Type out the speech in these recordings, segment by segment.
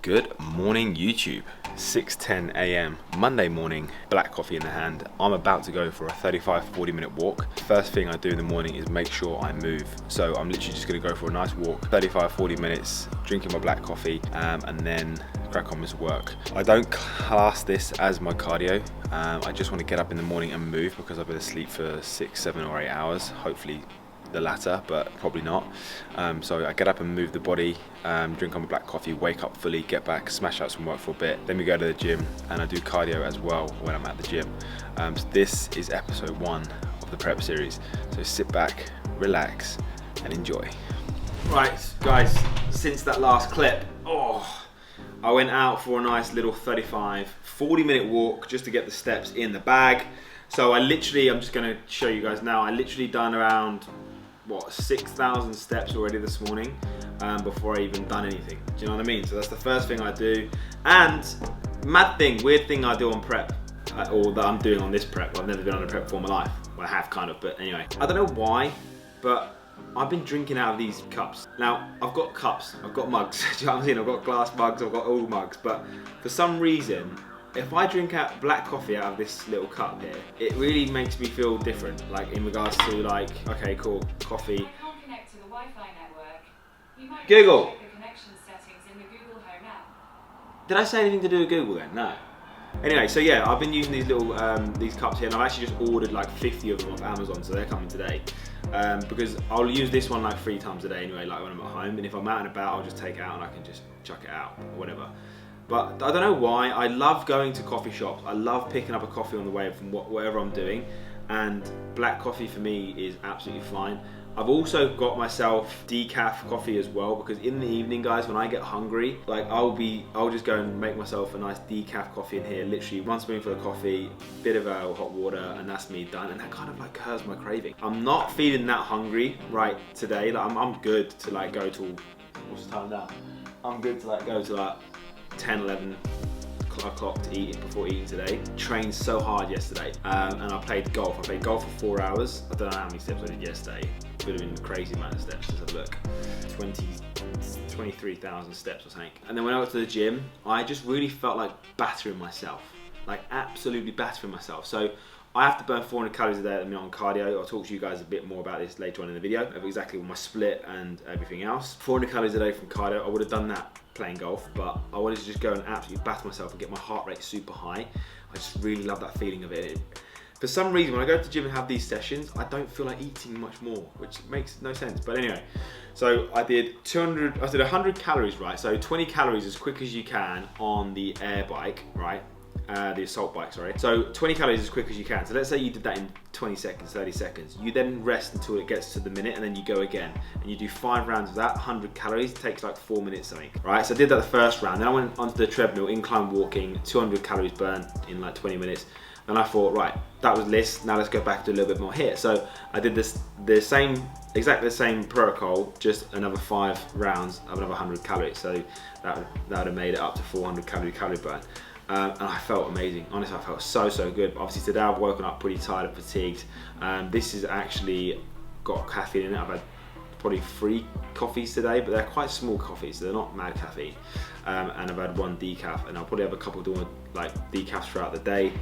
Good morning, YouTube. 6:10 a.m. Monday morning, black coffee in the hand. I'm about to go for a 35-40 minute walk. First thing I do in the morning is make sure I move. So I'm literally just gonna go for a nice walk, 35-40 minutes, drinking my black coffee, and then crack on with work. I don't class this as my cardio. I just want to get up in the morning and move because I've been asleep for 6, 7 or 8 hours. Hopefully the latter, but probably not. So I get up and move the body, drink on my black coffee, wake up fully, get back, smash out some work for a bit. Then we go to the gym and I do cardio as well when I'm at the gym. So this is episode 1 of the prep series. So sit back, relax and enjoy. Right guys, since that last clip, I went out for a nice little 35-40 minute walk just to get the steps in the bag. So I'm just gonna show you guys now, I literally done around 6,000 steps already this morning before I even done anything. Do you know what I mean? So that's the first thing I do. And weird thing I do on prep, or that I'm doing on this prep. I've never been on a prep before in my life. Well, I have kind of, but anyway. I don't know why, but I've been drinking out of these cups. Now, I've got cups, I've got mugs. Do you know what I'm saying? I've got glass mugs, I've got all mugs, but for some reason, if I drink out black coffee out of this little cup here, it really makes me feel different. Like in regards to like, okay, cool, coffee. I can't connect to the Wi-Fi network. You might Google. check the connection settings in the Google Home app. Did I say anything to do with Google then? No. Anyway, so yeah, I've been using these little these cups here, and I've actually just ordered like 50 of them off Amazon, so they're coming today. Because I'll use this one like 3 times a day anyway, like when I'm at home, and if I'm out and about, I'll just take it out and I can just chuck it out or whatever. But I don't know why, I love going to coffee shops. I love picking up a coffee on the way from whatever I'm doing, and black coffee for me is absolutely fine. I've also got myself decaf coffee as well, because in the evening, guys, when I get hungry, like I'll just go and make myself a nice decaf coffee in here, literally 1 spoonful of coffee, bit of hot water, and that's me done. And that kind of like curbs my craving. I'm not feeling that hungry right today. Like I'm good to like go to, what's the time now? I'm good to like go to like 10, 11 o'clock to eat before eating today. Trained so hard yesterday, and I played golf. I played golf for 4 hours. I don't know how many steps I did yesterday. It would have been a crazy amount of steps. Let's have a look. 23,000 steps or something. And then when I went to the gym, I just really felt like battering myself. Like absolutely battering myself. So I have to burn 400 calories a day at the minute on cardio. I'll talk to you guys a bit more about this later on in the video, of exactly my split and everything else. 400 calories a day from cardio. I would have done that playing golf, but I wanted to just go and absolutely batter myself and get my heart rate super high. I just really love that feeling of it. For some reason, when I go to the gym and have these sessions, I don't feel like eating much more, which makes no sense. But anyway, so I did 100 calories, right? So 20 calories as quick as you can on the air bike, right? The assault bike, sorry. So 20 calories as quick as you can. So let's say you did that in 20 seconds, 30 seconds. You then rest until it gets to the minute, and then you go again. And you do 5 rounds of that, 100 calories, it takes like 4 minutes something, right? So I did that the first round. Then I went onto the treadmill, incline walking, 200 calories burned in like 20 minutes. And I thought, right, that was this. Now let's go back to a little bit more here. So I did exactly the same protocol, just another 5 rounds of another 100 calories. So that would have made it up to 400 calorie burn. And I felt amazing. Honestly, I felt so good. Obviously today I've woken up pretty tired and fatigued. This has actually got caffeine in it. I've had probably 3 coffees today, but they're quite small coffees, so they're not mad caffeine. And I've had 1 decaf, and I'll probably have a couple of like decafs throughout the day.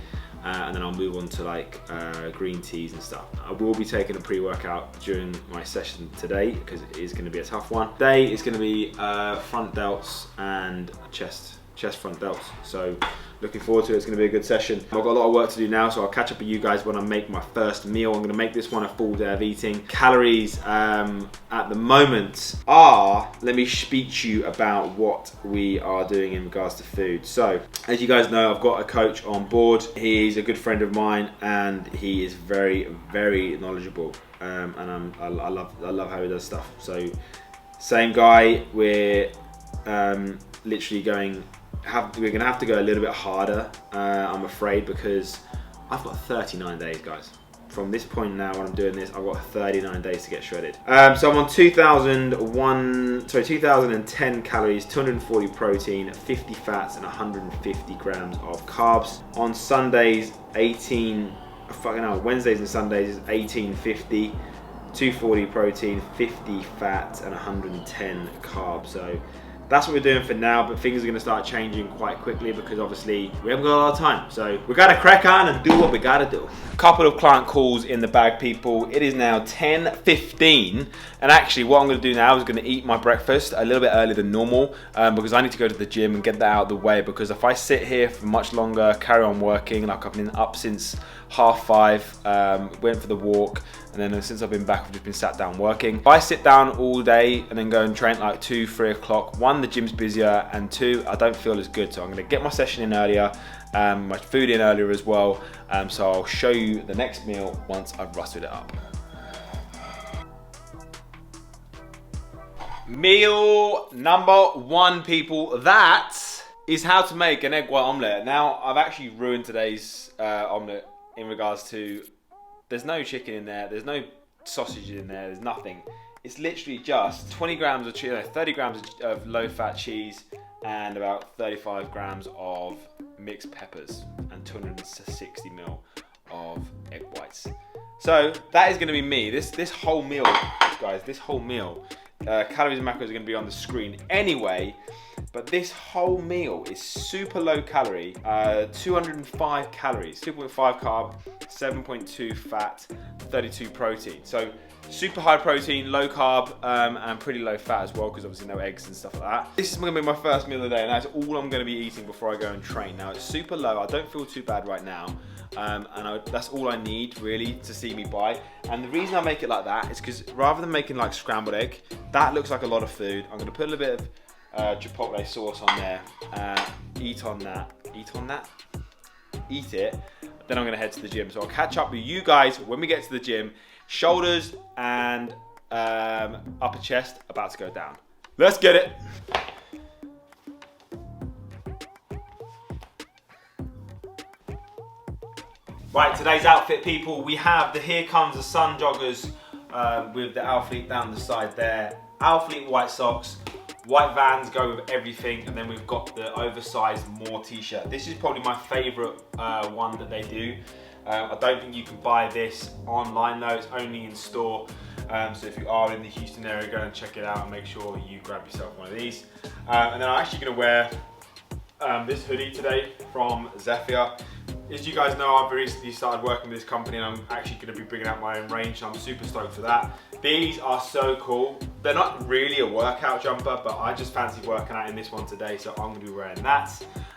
And then I'll move on to like green teas and stuff. I will be taking a pre-workout during my session today, because it is going to be a tough one. Today is going to be front delts and chest front delts. So looking forward to it. It's going to be a good session. I've got a lot of work to do now, so I'll catch up with you guys when I make my first meal. I'm going to make this one a full day of eating. Calories at the moment are, let me speak to you about what we are doing in regards to food. So as you guys know, I've got a coach on board. He's a good friend of mine, and he is very knowledgeable, and I love how he does stuff. So same guy, we're literally we're gonna have to go a little bit harder, I'm afraid, because I've got 39 days, guys. From this point now, when I'm doing this, I've got 39 days to get shredded. So I'm on 2,010 calories, 240 protein, 50 fats, and 150 grams of carbs. On Sundays, Wednesdays and Sundays is 1850, 240 protein, 50 fats, and 110 carbs. So that's what we're doing for now, but things are going to start changing quite quickly because obviously we haven't got a lot of time. So we got to crack on and do what we got to do. Couple of client calls in the bag, people. It is now 10:15, and actually what I'm going to do now is going to eat my breakfast a little bit earlier than normal because I need to go to the gym and get that out of the way, because if I sit here for much longer, carry on working, like I've been up since 5:30, went for the walk, and then since I've been back, I've just been sat down working. If I sit down all day and then go and train like 2, 3 o'clock, one, the gym's busier, and two, I don't feel as good. So I'm gonna get my session in earlier, my food in earlier as well. So I'll show you the next meal once I've rustled it up. Meal number 1, people. That is how to make an egg white omelette. Now, I've actually ruined today's omelette in regards to, there's no chicken in there, there's no sausage in there, there's nothing. It's literally just 20 grams of cheese, 30 grams of low-fat cheese, and about 35 grams of mixed peppers, and 260 ml of egg whites. So that is going to be me. This whole meal, guys, this whole meal, calories and macros are going to be on the screen anyway. But this whole meal is super low calorie, 205 calories, 2.5 carb, 7.2 fat, 32 protein. So super high protein, low carb, and pretty low fat as well, because obviously no eggs and stuff like that. This is going to be my first meal of the day, and that's all I'm going to be eating before I go and train. Now it's super low, I don't feel too bad right now, that's all I need really to see me by. And the reason I make it like that is because rather than making like scrambled egg, that looks like a lot of food. I'm going to put a little bit of chipotle sauce on there, eat it, then I'm gonna head to the gym. So I'll catch up with you guys when we get to the gym. Shoulders and upper chest about to go down. Let's get it. Right, today's outfit, people. We have the Here Comes the Sun joggers with the Alphalete down the side there, Alphalete white socks, white Vans go with everything, and then we've got the oversized More t-shirt. This is probably my favorite one that they do. I don't think you can buy this online though, it's only in store. So if you are in the Houston area, go and check it out and make sure you grab yourself one of these. And then I'm actually gonna wear this hoodie today from Zephyr. As you guys know, I've recently started working with this company, and I'm actually going to be bringing out my own range, so I'm super stoked for that. These are so cool. They're not really a workout jumper, but I just fancy working out in this one today, so I'm going to be wearing that.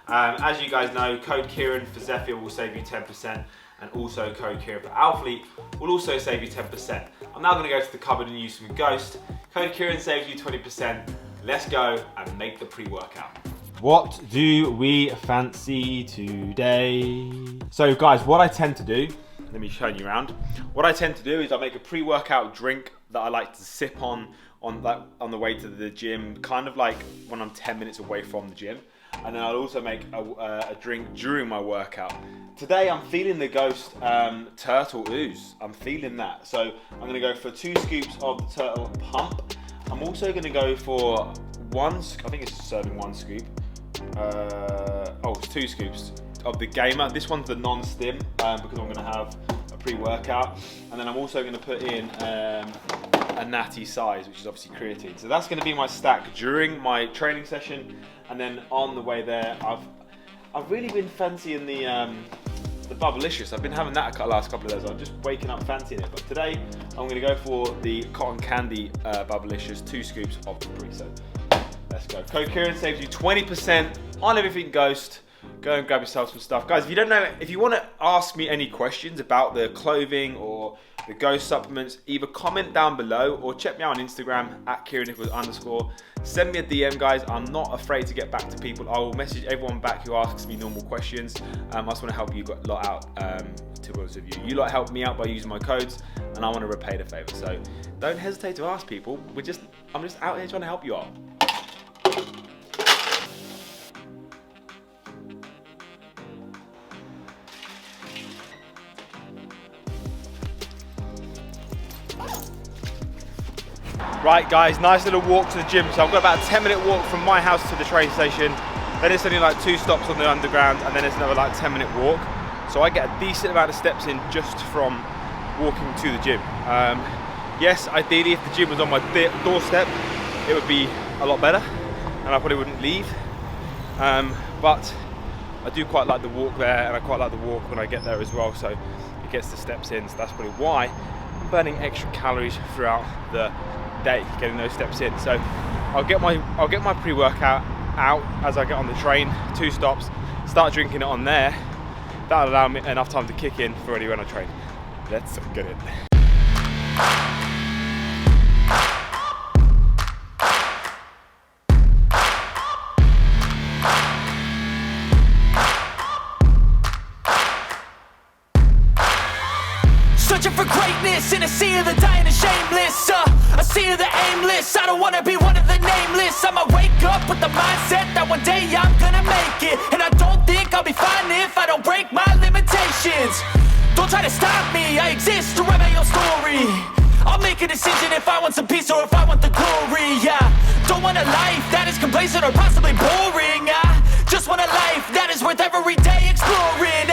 As you guys know, code Kieran for Zephyr will save you 10%, and also code Kieran for Alphalete will also save you 10%. I'm now going to go to the cupboard and use some Ghost. Code Kieran saves you 20%. Let's go and make the pre-workout. What do we fancy today? So guys, what I tend to do, let me show you around. What I tend to do is I make a pre-workout drink that I like to sip on the way to the gym, kind of like when I'm 10 minutes away from the gym. And then I'll also make a drink during my workout. Today I'm feeling the Ghost Turtle Ooze. I'm feeling that. So I'm gonna go for 2 scoops of the Turtle Pump. I'm also gonna go for I think it's serving 1 scoop. It's 2 scoops of the Gamer. This one's the non-stim because I'm going to have a pre-workout, and then I'm also going to put in a natty size, which is obviously creatine. So that's going to be my stack during my training session, and then on the way there, I've really been fancying the Bubblicious. I've been having that the last couple of days. I'm just waking up fancying it, but today I'm going to go for the cotton candy Bubblicious, 2 scoops of the pre. So let's go. Code Kieran saves you 20% on everything Ghost. Go and grab yourself some stuff. Guys, if you don't know, if you want to ask me any questions about the clothing or the Ghost supplements, either comment down below or check me out on Instagram at @KieranNichols_. Send me a DM, guys. I'm not afraid to get back to people. I will message everyone back who asks me normal questions. I just want to help you lot out, to be honest with you. You lot help me out by using my codes, and I want to repay the favour. So don't hesitate to ask people. I'm just out here trying to help you out. Right guys, nice little walk to the gym. So I've got about a 10-minute walk from my house to the train station. Then it's only like 2 stops on the underground, and then it's another like 10-minute walk. So I get a decent amount of steps in just from walking to the gym. Yes, ideally if the gym was on my doorstep, it would be a lot better. and I probably wouldn't leave. But I do quite like the walk there, and I quite like the walk when I get there as well, so it gets the steps in. So that's probably why I'm burning extra calories throughout the day, getting those steps in. So I'll get my pre-workout out as I get on the train, 2 stops, start drinking it on there. That'll allow me enough time to kick in for when I train. Let's get it. Searching for greatness in a sea of the dying and shameless, a sea of the aimless. I don't wanna be one of the nameless. I'ma wake up with the mindset that one day I'm gonna make it, and I don't think I'll be fine if I don't break my limitations. Don't try to stop me, I exist to write my own story. I'll make a decision if I want some peace or if I want the glory. Yeah, don't want a life that is complacent or possibly boring. I just want a life that is worth every day exploring.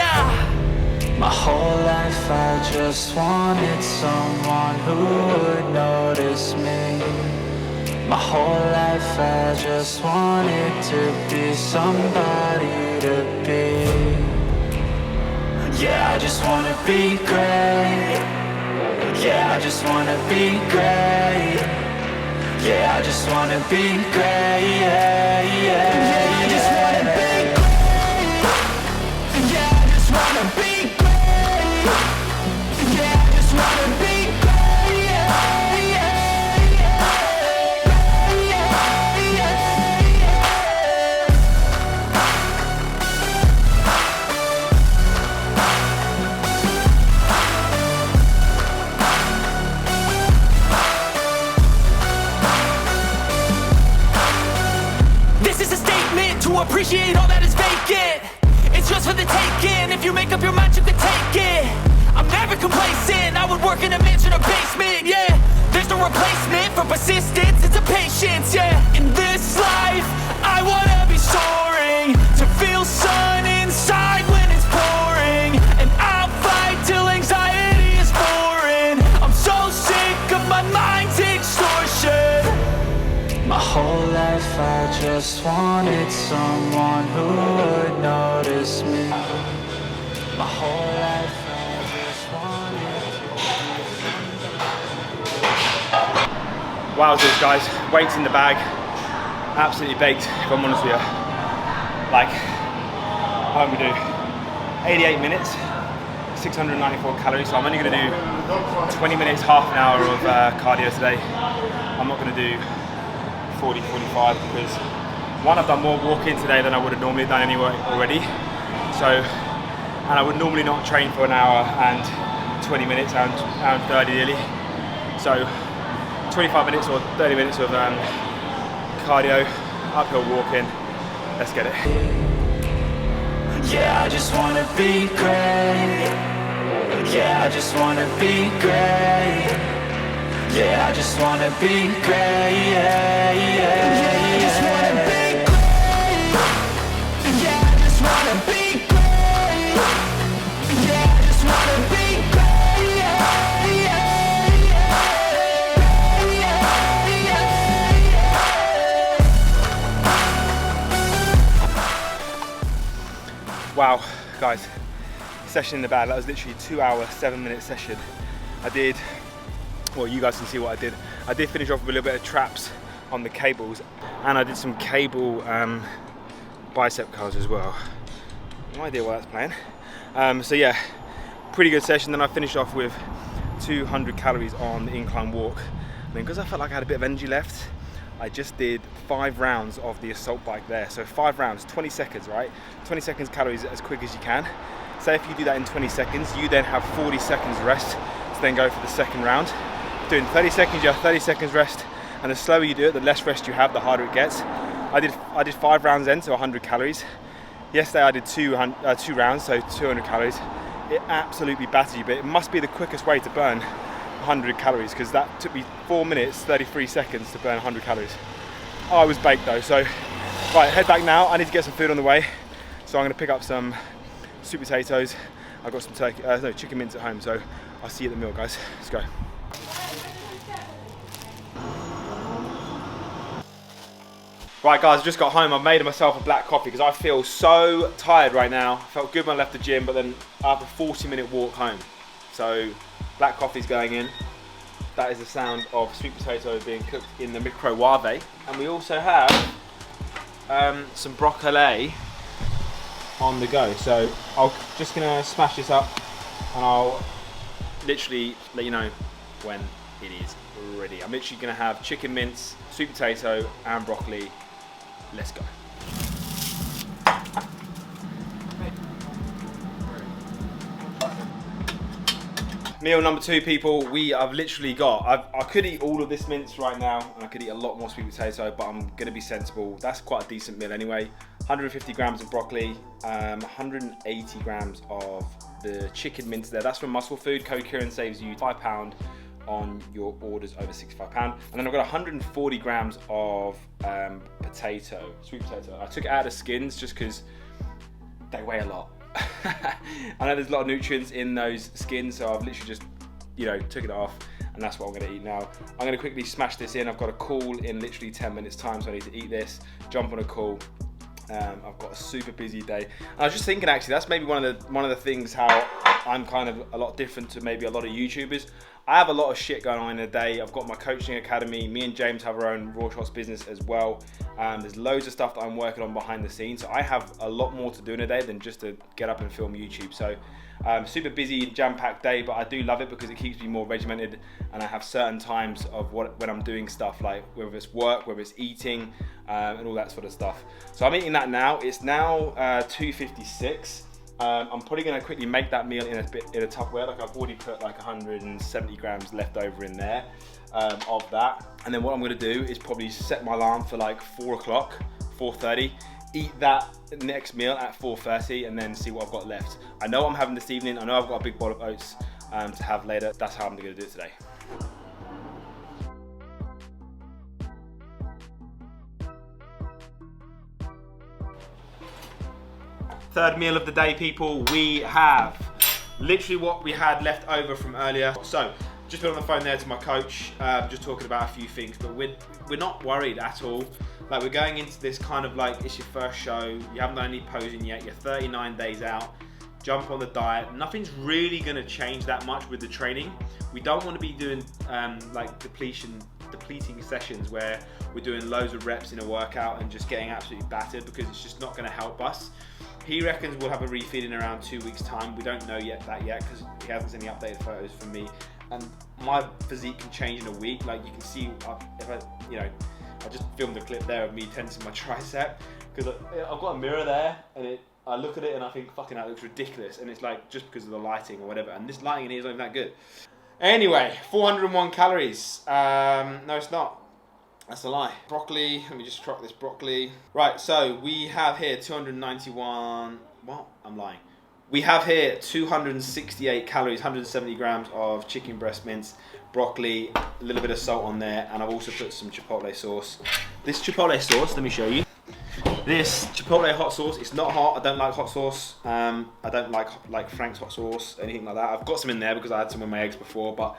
My whole life I just wanted someone who would notice me. My whole life I just wanted to be somebody to be. Yeah, I just wanna be great. Yeah, I just wanna be great. Yeah, I just wanna be great. Yeah, yeah, I just wanna be great. Yeah, I just wanna be great. Yeah, I just wanna be great. Yeah, yeah, yeah. Yeah, yeah, This is a statement to appreciate all that is vacant. It's just for the taking. If you make up your mind, you can take it. I'm never complacent. I would work in a mansion or basement. Yeah, there's no replacement for persistence. It's a patience. Yeah, in this life, I wanna be soaring, to feel sun inside when it's pouring, and I'll fight till anxiety is foreign. I'm so sick of my mind's extortion. My whole life I just wanted someone who would notice me. My whole life I just wanted to. Wowzers, guys, weights in the bag, absolutely baked, if I'm honest with you. Like, how long we do? 88 minutes, 694 calories, so I'm only gonna do 20 minutes, half an hour of cardio today. I'm not gonna do 40, 45 because one, I've done more walking today than I would have normally done anyway already. So, and I would normally not train for an hour and 20 minutes, hour and 30 nearly. So 25 minutes or 30 minutes of cardio, uphill walking. Let's get it. Yeah, I just wanna be great. Yeah, I just wanna be great. Yeah, I just wanna be great. Yeah, yeah, yeah, I just wanna be great. Yeah, I just wanna be great. Yeah, I just wanna be great. Yeah, yeah, yeah, Wow, guys, session in the bag. That was literally 2 hour, 7-minute session. I did, well, you guys can see what I did. I did finish off with a little bit of traps on the cables, and I did some cable bicep curls as well. No idea why that's playing. So yeah, pretty good session. Then I finished off with 200 calories on the incline walk. I mean, because I felt like I had a bit of energy left, I just did 5 rounds of the assault bike there. So 5 rounds, 20 seconds, right? 20 seconds calories as quick as you can. Say if you do that in 20 seconds, you then have 40 seconds rest to then go for the second round. Doing 30 seconds, you have 30 seconds rest, and the slower you do it, the less rest you have, the harder it gets. I did 5 rounds then, so 100 calories. Yesterday I did 2 rounds, so 200 calories. It absolutely battered you, but it must be the quickest way to burn 100 calories, because that took me 4 minutes, 33 seconds to burn 100 calories. Oh, I was baked though, so right, head back now. I need to get some food on the way, so I'm gonna pick up some sweet potatoes. I've got some chicken mince at home, so I'll see you at the meal, guys. Let's go. Right guys, I just got home. I've made myself a black coffee because I feel so tired right now. I felt good when I left the gym, but then I have a 40-minute walk home. So black coffee's going in. That is the sound of sweet potato being cooked in the microwave. And we also have some broccoli on the go. So I'm just gonna smash this up and I'll literally let you know when it is ready. I'm literally gonna have chicken mince, sweet potato and broccoli. Let's go. Meal number 2, people. I've literally got, I could eat all of this mince right now and I could eat a lot more sweet potato, but I'm gonna be sensible. That's quite a decent meal anyway. 150 grams of broccoli, 180 grams of the chicken mince there. That's from Muscle Food. Code Kieran saves you £5 on your orders over £65. And then I've got 140 grams of potato, sweet potato. I took it out of the skins just because they weigh a lot. I know there's a lot of nutrients in those skins, so I've literally just, you know, took it off, and that's what I'm gonna eat now. I'm gonna quickly smash this in. I've got a call in literally 10 minutes time, so I need to eat this, jump on a call. I've got a super busy day. And I was just thinking, actually, that's maybe one of the things how I'm kind of a lot different to maybe a lot of YouTubers. I have a lot of shit going on in a day. I've got my coaching academy. Me and James have our own Raw Shots business as well. There's loads of stuff that I'm working on behind the scenes. So I have a lot more to do in a day than just to get up and film YouTube. So super busy, jam-packed day, but I do love it because it keeps me more regimented, and I have certain times of when I'm doing stuff, like whether it's work, whether it's eating, and all that sort of stuff. So I'm eating that now. It's now 2:56. I'm probably going to quickly make that meal in a Tupperware. Like, I've already put like 170 grams left over in there of that. And then what I'm going to do is probably set my alarm for like 4 o'clock, 4:30. Eat that next meal at 4:30 and then see what I've got left. I know I'm having this evening. I know I've got a big bowl of oats to have later. That's how I'm going to do it today. Third meal of the day, people. We have literally what we had left over from earlier. So just been on the phone there to my coach, just talking about a few things, but we're not worried at all. Like, we're going into this kind of like, it's your first show, you haven't done any posing yet, you're 39 days out, jump on the diet. Nothing's really gonna change that much with the training. We don't want to be doing like depleting sessions where we're doing loads of reps in a workout and just getting absolutely battered, because it's just not gonna help us. He reckons we'll have a refeed in around 2 weeks time. We don't know that yet because he hasn't seen any updated photos from me. And my physique can change in a week. Like, you can see, I just filmed a clip there of me tensing my tricep, because I've got a mirror there, and I look at it and I think, fucking that looks ridiculous. And it's like, just because of the lighting or whatever. And this lighting in here is not even that good. Anyway, 401 calories. No, it's not. That's a lie. Broccoli, let me just truck this broccoli. Right, so we have here 291, what? I'm lying. We have here 268 calories, 170 grams of chicken breast mince, broccoli, a little bit of salt on there, and I've also put some chipotle sauce. This chipotle sauce, let me show you. This chipotle hot sauce, it's not hot. I don't like hot sauce. I don't like Frank's hot sauce, anything like that. I've got some in there because I had some with my eggs before, but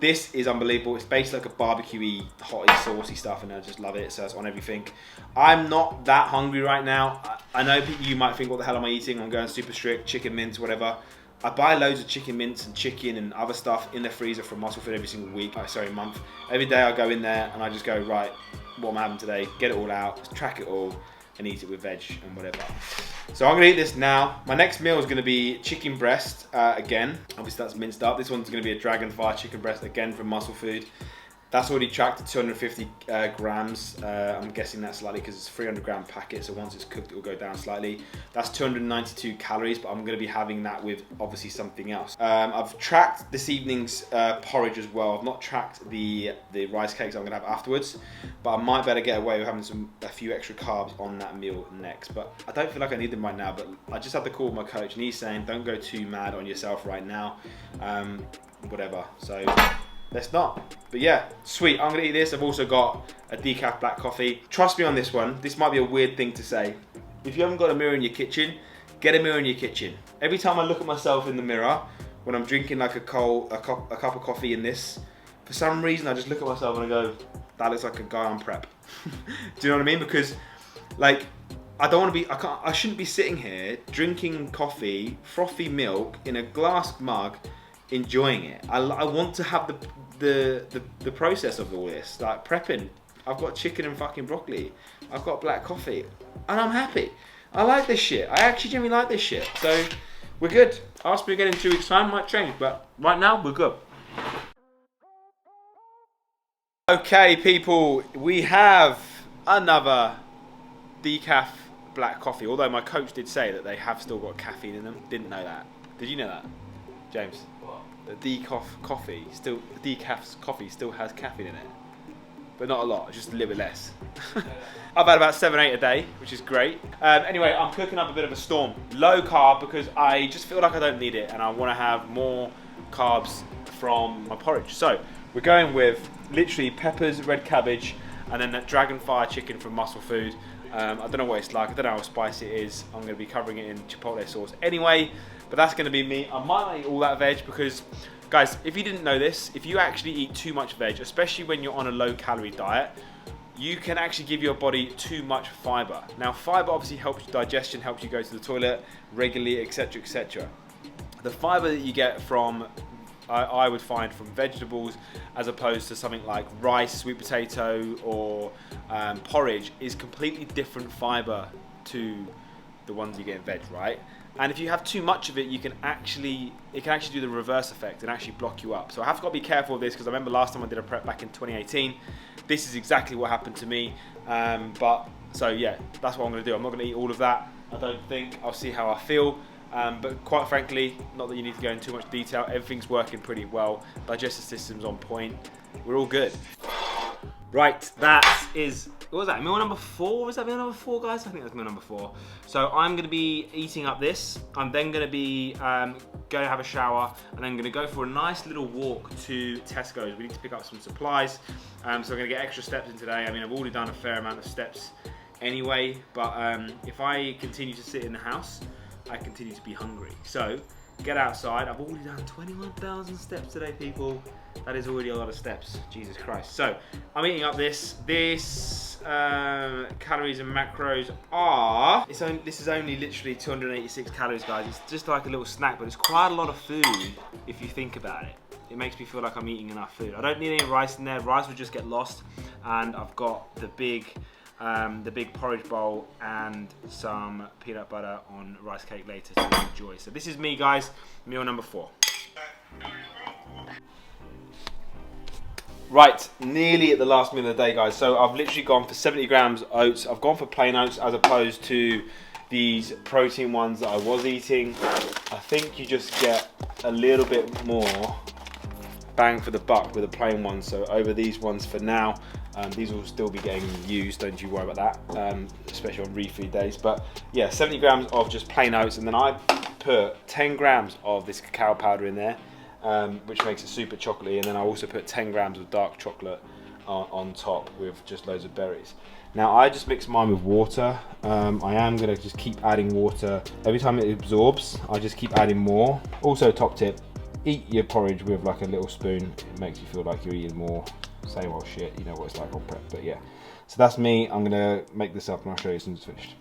this is unbelievable. It's basically like a barbecue-y, hotty, saucy stuff, and I just love it. So it's on everything. I'm not that hungry right now. I know you might think, what the hell am I eating? I'm going super strict, chicken mince, whatever. I buy loads of chicken mince and chicken and other stuff in the freezer from Muscle Food every single week. Month. Every day I go in there and I just go, right, what am I having today? Get it all out, track it all, and eat it with veg and whatever. So I'm gonna eat this now. My next meal is gonna be chicken breast again. Obviously that's minced up. This one's gonna be a dragon fire chicken breast again from Muscle Food. That's already tracked at 250 grams. I'm guessing that's slightly because it's a 300 gram packet, so once it's cooked it will go down slightly. That's 292 calories, but I'm going to be having that with obviously something else. I've tracked this evening's porridge as well. I've not tracked the rice cakes I'm going to have afterwards, but I might better get away with having a few extra carbs on that meal next. But I don't feel like I need them right now, but I just had the call with my coach and he's saying don't go too mad on yourself right now, whatever. So let's not. But yeah, sweet. I'm gonna eat this. I've also got a decaf black coffee. Trust me on this one. This might be a weird thing to say. If you haven't got a mirror in your kitchen, get a mirror in your kitchen. Every time I look at myself in the mirror, when I'm drinking like a cup of coffee in this, for some reason I just look at myself and I go, that looks like a guy on prep. Do you know what I mean? Because like, I don't want to be, I shouldn't be sitting here drinking coffee, frothy milk in a glass mug, enjoying it. I want to have the process of all this, like prepping. I've got chicken and fucking broccoli. I've got black coffee, and I'm happy. I like this shit. I actually genuinely like this shit. So we're good. Ask me again in 2 weeks' time, might change, but right now we're good. Okay, people, we have another decaf black coffee. Although my coach did say that they have still got caffeine in them. Didn't know that. Did you know that, James? What? The decaf coffee still has caffeine in it, but not a lot, just a little bit less. I've had about 7, 8 a day, which is great. Anyway, I'm cooking up a bit of a storm. Low carb because I just feel like I don't need it, and I want to have more carbs from my porridge. So we're going with literally peppers, red cabbage, and then that dragon fire chicken from Muscle Food. I don't know what it's like. I don't know how spicy it is. I'm going to be covering it in chipotle sauce anyway, but that's going to be me. I might not eat all that veg because, guys, if you didn't know this, if you actually eat too much veg, especially when you're on a low-calorie diet, you can actually give your body too much fiber. Now, fiber obviously helps your digestion, helps you go to the toilet regularly, etc., etc. The fiber that you get from, I would find, from vegetables, as opposed to something like rice, sweet potato, or porridge, is completely different fiber to the ones you get in veg, right? And if you have too much of it, it can actually do the reverse effect and actually block you up. So I have got to be careful of this, because I remember last time I did a prep back in 2018, this is exactly what happened to me. So yeah, that's what I'm going to do. I'm not going to eat all of that, I don't think. I'll see how I feel. But quite frankly, not that you need to go into too much detail, everything's working pretty well. Digestive system's on point. We're all good. Right, that is, what was that, meal number 4? Was that meal number 4, guys? I think that's meal number 4. So I'm going to be eating up this. I'm then going to be going to have a shower, and then going to go for a nice little walk to Tesco's. We need to pick up some supplies. So I'm going to get extra steps in today. I mean, I've already done a fair amount of steps anyway, but if I continue to sit in the house, I continue to be hungry. So get outside. I've already done 21,000 steps today, people. That is already a lot of steps. Jesus Christ. So I'm eating up this. This calories and macros are, this is only literally 286 calories, guys. It's just like a little snack, but it's quite a lot of food if you think about it. It makes me feel like I'm eating enough food. I don't need any rice in there. Rice would just get lost. And I've got the big porridge bowl and some peanut butter on rice cake later to enjoy. So this is me, guys, meal number 4. Right, nearly at the last meal of the day, guys. So I've literally gone for 70 grams oats. I've gone for plain oats as opposed to these protein ones that I was eating. I think you just get a little bit more bang for the buck with the plain ones. So over these ones for now. These will still be getting used, don't you worry about that, especially on refeed days. But yeah, 70 grams of just plain oats, and then I put 10 grams of this cacao powder in there, which makes it super chocolatey, and then I also put 10 grams of dark chocolate on top with just loads of berries. Now I just mix mine with water. I am going to just keep adding water. Every time it absorbs, I just keep adding more. Also, top tip, eat your porridge with like a little spoon. It makes you feel like you're eating more. Same old shit, you know what it's like on prep, but yeah. So that's me. I'm gonna make this up and I'll show you as soon as it's finished.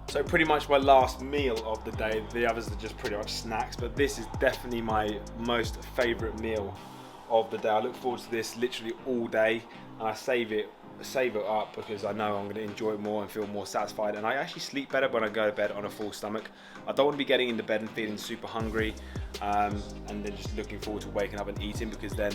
So pretty much my last meal of the day. The others are just pretty much snacks, but this is definitely my most favourite meal of the day. I look forward to this literally all day, and I save it up because I know I'm going to enjoy it more and feel more satisfied, and I actually sleep better when I go to bed on a full stomach. I don't want to be getting into bed and feeling super hungry and then just looking forward to waking up and eating, because then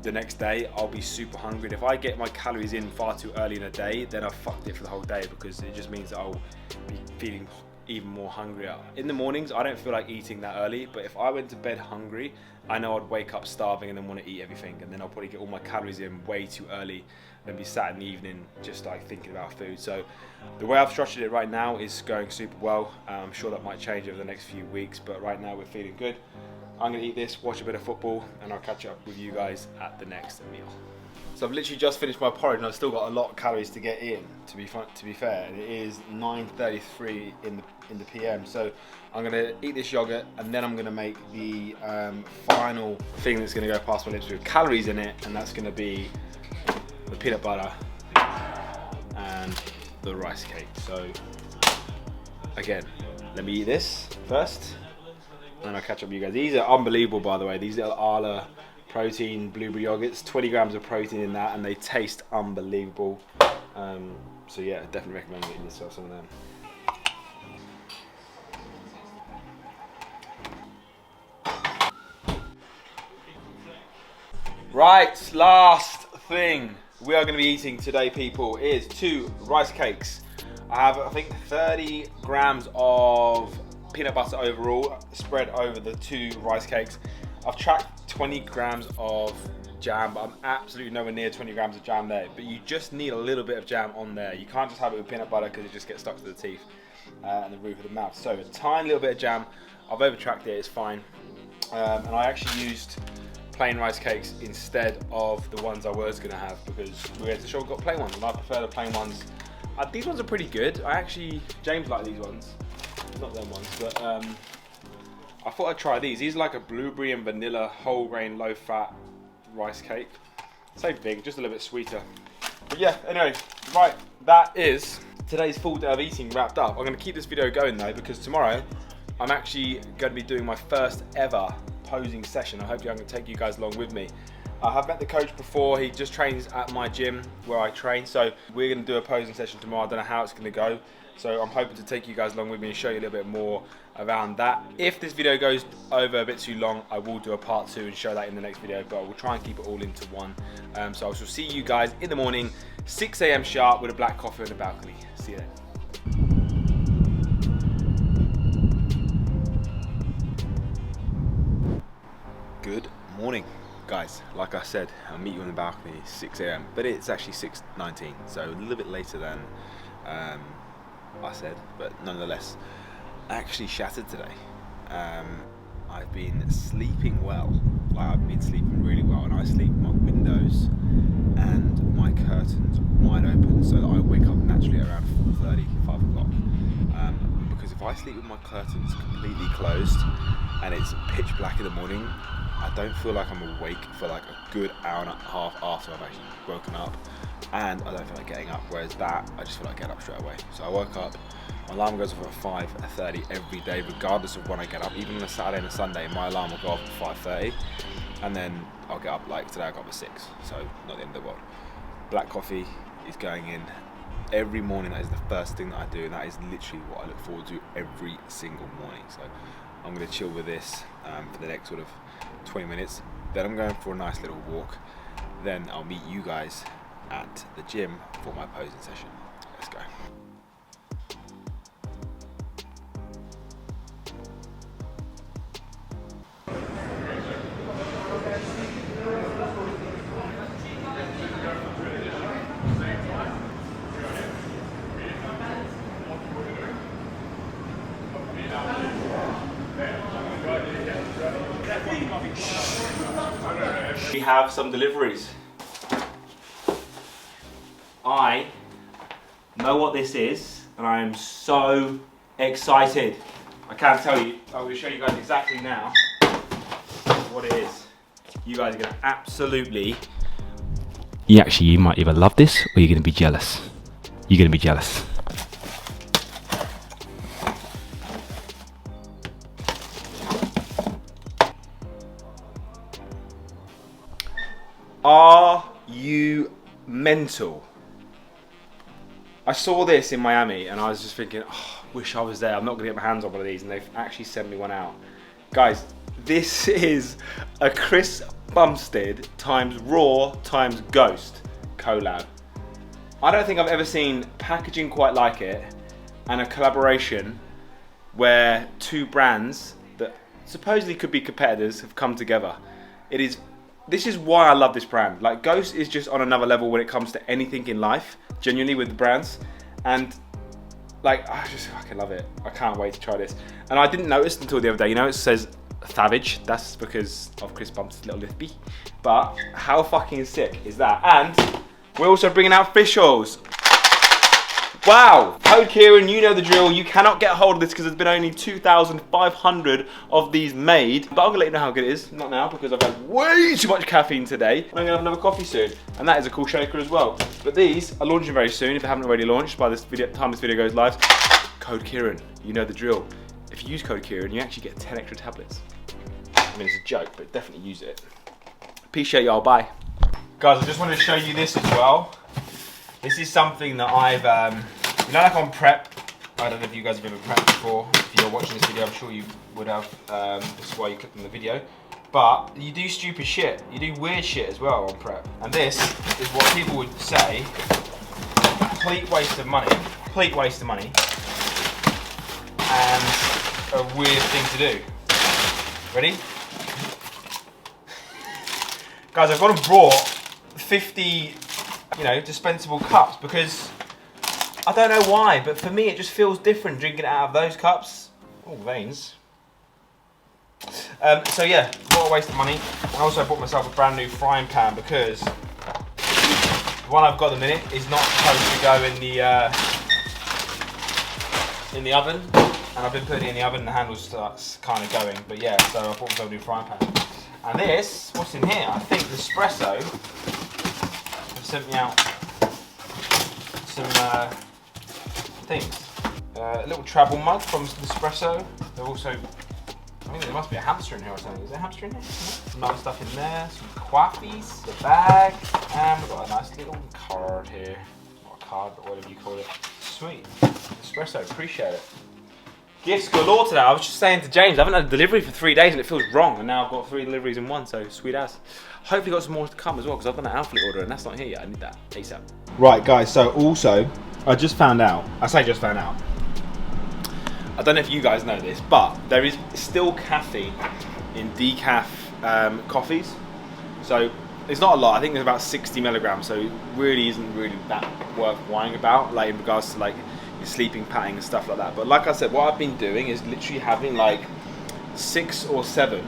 the next day I'll be super hungry. And if I get my calories in far too early in a day, then I've fucked it for the whole day, because it just means that I'll be feeling even more hungrier. In the mornings, I don't feel like eating that early, but if I went to bed hungry, I know I'd wake up starving and then want to eat everything, and then I'll probably get all my calories in way too early and be sat in the evening just like thinking about food. So the way I've structured it right now is going super well. I'm sure that might change over the next few weeks, but right now we're feeling good. I'm going to eat this, watch a bit of football, and I'll catch up with you guys at the next meal. So I've literally just finished my porridge and I've still got a lot of calories to get in, to be fair. And it is 9:33 in the PM. So I'm gonna eat this yogurt and then I'm gonna make the final thing that's gonna go past my lips with calories in it, and that's gonna be the peanut butter and the rice cake. So again, let me eat this first and I'll catch up with you guys. These are unbelievable, by the way. These little Arla protein blueberry yogurts, 20 grams of protein in that, and they taste unbelievable. So yeah, definitely recommend getting yourself some of them. Right, last thing we are going to be eating today, people, is 2 rice cakes. I have, I think, 30 grams of peanut butter overall spread over the 2 rice cakes. I've tracked 20 grams of jam, but I'm absolutely nowhere near 20 grams of jam there. But you just need a little bit of jam on there. You can't just have it with peanut butter because it just gets stuck to the teeth and the roof of the mouth. So a tiny little bit of jam. I've overtracked it, it's fine. And I actually used plain rice cakes instead of the ones I was going to have, because we went to the shop and got plain ones, and I prefer the plain ones. These ones are pretty good. James liked these ones, not them ones, but I thought I'd try these. These are like a blueberry and vanilla whole grain low fat rice cake. Same thing, just a little bit sweeter. But yeah, anyway, right, that is today's full day of eating wrapped up. I'm going to keep this video going though, because tomorrow I'm actually going to be doing my first ever posing session. I hope I'm going to take you guys along with me. I have met the coach before. He just trains at my gym where I train, so we're going to do a posing session tomorrow. I don't know how it's going to go, so I'm hoping to take you guys along with me and show you a little bit more around that. If this video goes over a bit too long, I will do a part 2 and show that in the next video, but we'll try and keep it all into one. So I shall see you guys in the morning, 6 AM sharp, with a black coffee on the balcony. See you then. Good morning, guys. Like I said, I'll meet you on the balcony 6 AM, but it's actually 6:19, so a little bit later than I said, but nonetheless, I actually shattered today. I've been sleeping well, I've been sleeping really well, and I sleep with my windows and my curtains wide open so that I wake up naturally around 4:30, 5 o'clock. Because if I sleep with my curtains completely closed and it's pitch black in the morning, I don't feel like I'm awake for like a good hour and a half after I've actually woken up, and I don't feel like getting up, whereas that, I just feel like getting up straight away. So I woke up, my alarm goes off at 5:30 every day, regardless of when I get up. Even on a Saturday and a Sunday, my alarm will go off at 5:30, and then I'll get up, like today I got up at 6, so not the end of the world. Black coffee is going in every morning. That is the first thing that I do, and that is literally what I look forward to every single morning. So I'm going to chill with this for the next sort of 20 minutes, then I'm going for a nice little walk, then I'll meet you guys at the gym for my posing session. Let's go. We have some deliveries. I know what this is, and I am so excited. I can't tell you. I will show you guys exactly now what it is. You guys are gonna absolutely. You might either love this or you're gonna be jealous. You're gonna be jealous. Are you mental? I saw this in Miami and I was just thinking, oh, wish I was there. I'm not gonna get my hands on one of these, and they've actually sent me one out. Guys, this is a Chris Bumstead times Raw times Ghost collab. I don't think I've ever seen packaging quite like it, and a collaboration where 2 brands that supposedly could be competitors have come together. This is why I love this brand. Like, Ghost is just on another level when it comes to anything in life, genuinely, with the brands. And like, I just fucking love it. I can't wait to try this. And I didn't notice until the other day, you know, it says savage. That's because of Chris Bump's little lispy. But how fucking sick is that? And we're also bringing out fish oils. Wow, code Kieran, you know the drill. You cannot get a hold of this because there's been only 2,500 of these made. But I'm gonna let you know how good it is. Not now because I've had way too much caffeine today. And I'm gonna have another coffee soon. And that is a cool shaker as well. But these are launching very soon if they haven't already launched by this video, time this video goes live. Code Kieran, you know the drill. If you use code Kieran, you actually get 10 extra tablets. I mean, it's a joke, but definitely use it. Appreciate y'all, bye. Guys, I just wanted to show you this as well. This is something that I've, you know, like on prep. I don't know if you guys have ever prepped before. If you're watching this video, I'm sure you would have. This is why you clicked on the video. But you do stupid shit. You do weird shit as well on prep. And this is what people would say, complete waste of money. Complete waste of money. And a weird thing to do. Ready? Guys, I've gone and brought 50, you know, dispensable cups because I don't know why, but for me it just feels different drinking it out of those cups. Oh, veins. So yeah, what a waste of money. And also I bought myself a brand new frying pan because the one I've got at the minute is not supposed to go in the oven. And I've been putting it in the oven and the handle starts kind of going. But yeah, so I bought myself a new frying pan. And this, what's in here? I think Nespresso have sent me out some things. A little travel mug from Nespresso. They're also, I think there must be a hamster in here or something. Is there a hamster in here? Some other stuff in there, some coffees, a bag, and we've got a nice little card here. Not a card, but whatever you call it. Sweet. Nespresso, appreciate it. Gifts galore today. I was just saying to James, I haven't had a delivery for 3 days and it feels wrong, and now I've got 3 deliveries in one, so sweet as. Hopefully got some more to come as well, because I've done an outfit order and that's not here yet. I need that ASAP. Right guys, so also, I just found out, I say just found out, I don't know if you guys know this, but there is still caffeine in decaf coffees. So it's not a lot, I think there's about 60 milligrams, so it really isn't really that worth worrying about, like in regards to like your sleeping pattern and stuff like that. But like I said, what I've been doing is literally having like 6 or 7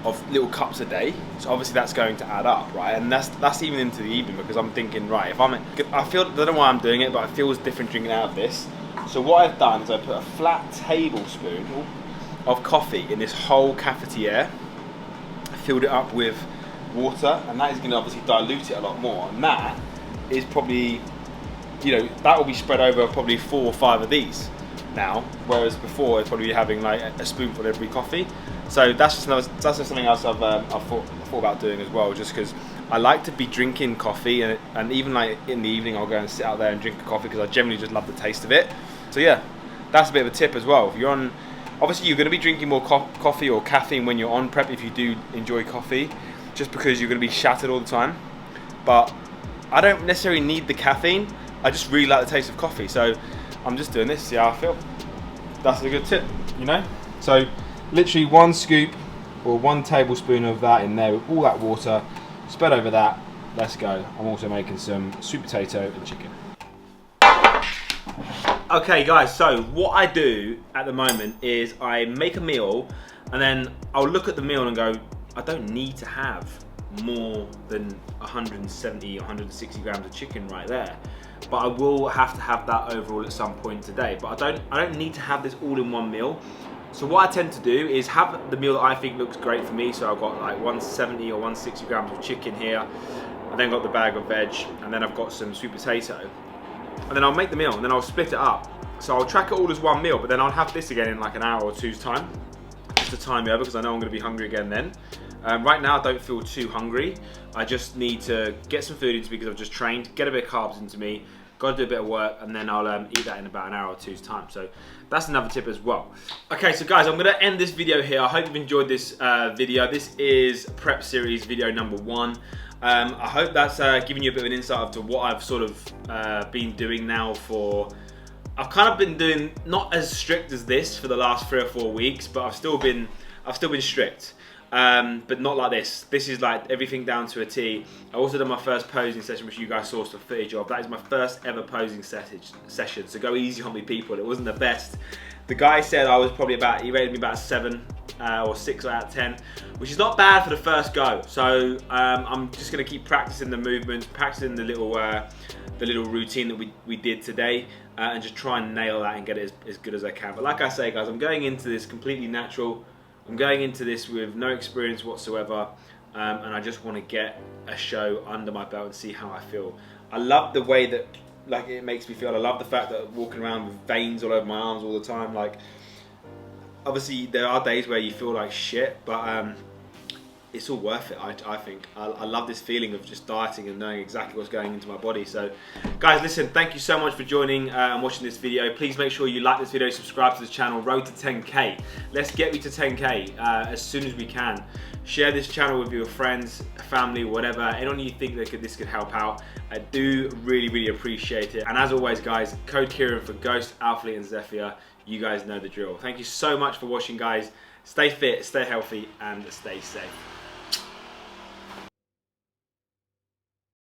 of little cups a day. So obviously that's going to add up, right? And that's even into the evening, because I'm thinking, right, if I feel, I don't know why I'm doing it, but it feels different drinking out of this. So what I've done is I put a flat tablespoon of coffee in this whole cafetiere, filled it up with water, and that is going to obviously dilute it a lot more. And that is probably, you know, that will be spread over probably 4 or 5 of these now, whereas before it's probably having like a spoonful every coffee. So that's just something else I've thought about doing as well, just because I like to be drinking coffee, and even like in the evening I'll go and sit out there and drink a coffee because I generally just love the taste of it. So yeah, that's a bit of a tip as well. If you're on, obviously you're going to be drinking more coffee or caffeine when you're on prep if you do enjoy coffee, just because you're going to be shattered all the time. But I don't necessarily need the caffeine. I just really like the taste of coffee, so I'm just doing this to see how I feel. That's a good tip, you know? So literally 1 scoop or 1 tablespoon of that in there with all that water, spread over that, let's go. I'm also making some sweet potato and chicken. Okay guys, so what I do at the moment is I make a meal and then I'll look at the meal and go, I don't need to have more than 170, 160 grams of chicken right there. But I will have to have that overall at some point today. But I don't need to have this all in one meal. So what I tend to do is have the meal that I think looks great for me. So I've got like 170 or 160 grams of chicken here. I then got the bag of veg, and then I've got some sweet potato. And then I'll make the meal and then I'll split it up. So I'll track it all as one meal, but then I'll have this again in like an hour or two's time, just to time me over, because I know I'm going to be hungry again then. Right now I don't feel too hungry. I just need to get some food into me because I've just trained, get a bit of carbs into me, got to do a bit of work, and then I'll eat that in about an hour or two's time. So that's another tip as well. Okay, so guys, I'm going to end this video here. I hope you've enjoyed this video. This is prep series video number 1. I hope that's giving you a bit of an insight into what I've sort of been doing now for, I've kind of been doing not as strict as this for the last 3 or 4 weeks, but I've still been strict. But not like this. This is like everything down to a T. I also did my first posing session, which you guys saw some footage of. That is my first ever posing session, so go easy on me, people. It wasn't the best. The guy said I was probably he rated me about a 7 or 6 out of 10, which is not bad for the first go. So I'm just going to keep practicing the movements, practicing the little routine that we did today, and just try and nail that and get it as good as I can. But like I say, guys, I'm going into this completely natural. I'm going into this with no experience whatsoever, and I just want to get a show under my belt and see how I feel. I love the way that it makes me feel. I love the fact that I'm walking around with veins all over my arms all the time. Like, obviously there are days where you feel like shit, but it's all worth it, I think. I love this feeling of just dieting and knowing exactly what's going into my body. So guys, listen, thank you so much for joining and watching this video. Please make sure you like this video, subscribe to this channel. Road to 10k. Let's get me to 10k as soon as we can. Share this channel with your friends, family, whatever, anyone you think that this could help out. I do really appreciate it. And as always, guys, code Kieran for Ghost, Alphalete and Zephyr. You guys know the drill. Thank you so much for watching, guys. Stay fit, stay healthy, and stay safe.